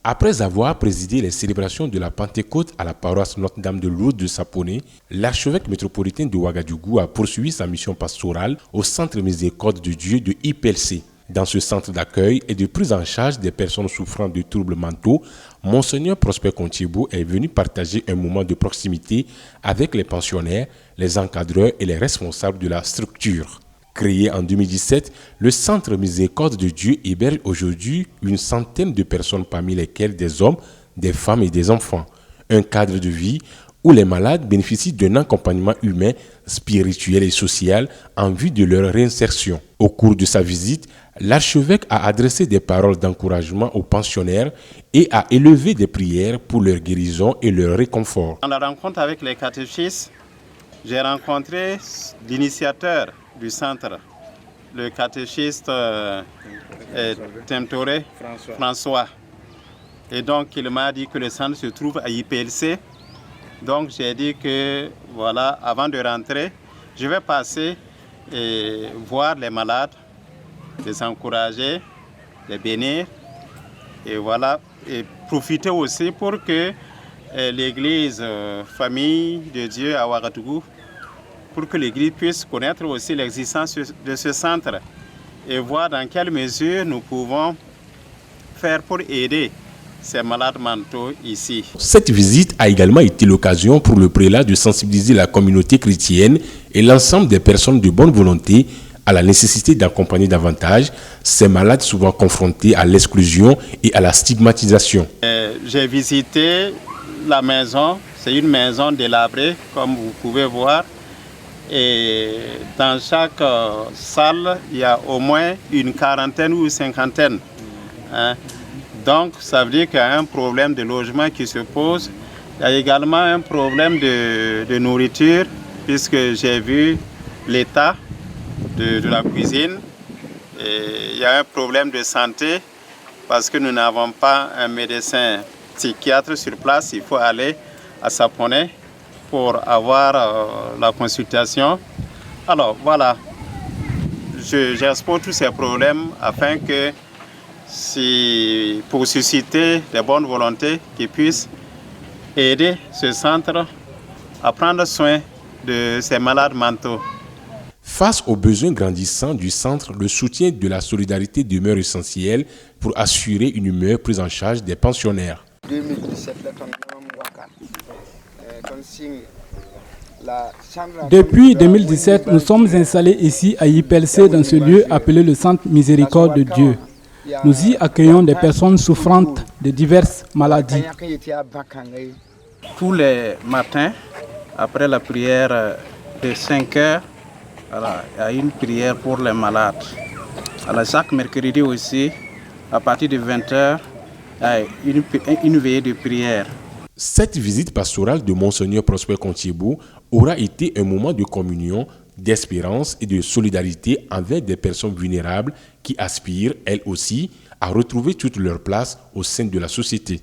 Après avoir présidé les célébrations de la Pentecôte à la paroisse Notre-Dame de Lourdes de Saponé, l'archevêque métropolitain de Ouagadougou a poursuivi sa mission pastorale au Centre Miséricorde de Dieu de IPLC. Dans ce centre d'accueil et de prise en charge des personnes souffrant de troubles mentaux, Monseigneur Prosper Kontchiebo est venu partager un moment de proximité avec les pensionnaires, les encadreurs et les responsables de la structure. Créé en 2017, le Centre Miséricorde de Dieu héberge aujourd'hui une centaine de personnes parmi lesquelles des hommes, des femmes et des enfants. Un cadre de vie où les malades bénéficient d'un accompagnement humain, spirituel et social en vue de leur réinsertion. Au cours de sa visite, l'archevêque a adressé des paroles d'encouragement aux pensionnaires et a élevé des prières pour leur guérison et leur réconfort. Dans la rencontre avec les catéchistes, j'ai rencontré l'initiateur du centre, le catéchiste Temtoré François. Et donc, il m'a dit que le centre se trouve à IPLC. Donc, j'ai dit que, voilà, avant de rentrer, je vais passer et voir les malades, les encourager, les bénir. Et voilà, et profiter aussi pour que l'église Famille de Dieu à Ouagadougou, pour que l'Église puisse connaître aussi l'existence de ce centre et voir dans quelle mesure nous pouvons faire pour aider ces malades mentaux ici. Cette visite a également été l'occasion pour le prélat de sensibiliser la communauté chrétienne et l'ensemble des personnes de bonne volonté à la nécessité d'accompagner davantage ces malades souvent confrontés à l'exclusion et à la stigmatisation. J'ai visité la maison, c'est une maison délabrée comme vous pouvez voir. Et dans chaque salle, il y a au moins une quarantaine ou une cinquantaine. Donc, ça veut dire qu'il y a un problème de logement qui se pose. Il y a également un problème de nourriture, puisque j'ai vu l'état de la cuisine. Et il y a un problème de santé, parce que nous n'avons pas un médecin psychiatre sur place. Il faut aller à Saponé pour avoir la consultation. Alors voilà, j'expose tous ces problèmes afin que, pour susciter des bonnes volontés qui puissent aider ce centre à prendre soin de ces malades mentaux. Face aux besoins grandissants du centre, le soutien de la solidarité demeure essentiel pour assurer une meilleure prise en charge des pensionnaires. 2017, Depuis 2017, nous sommes installés ici à IPLC dans ce lieu appelé le Centre Miséricorde de Dieu. Nous y accueillons des personnes souffrantes de diverses maladies. Tous les matins, après la prière de 5 heures, il y a une prière pour les malades. Chaque mercredi aussi, à partir de 20 heures, il y a une veillée de prière. Cette visite pastorale de Monseigneur Prosper Kontchiebo aura été un moment de communion, d'espérance et de solidarité envers des personnes vulnérables qui aspirent, elles aussi, à retrouver toute leur place au sein de la société.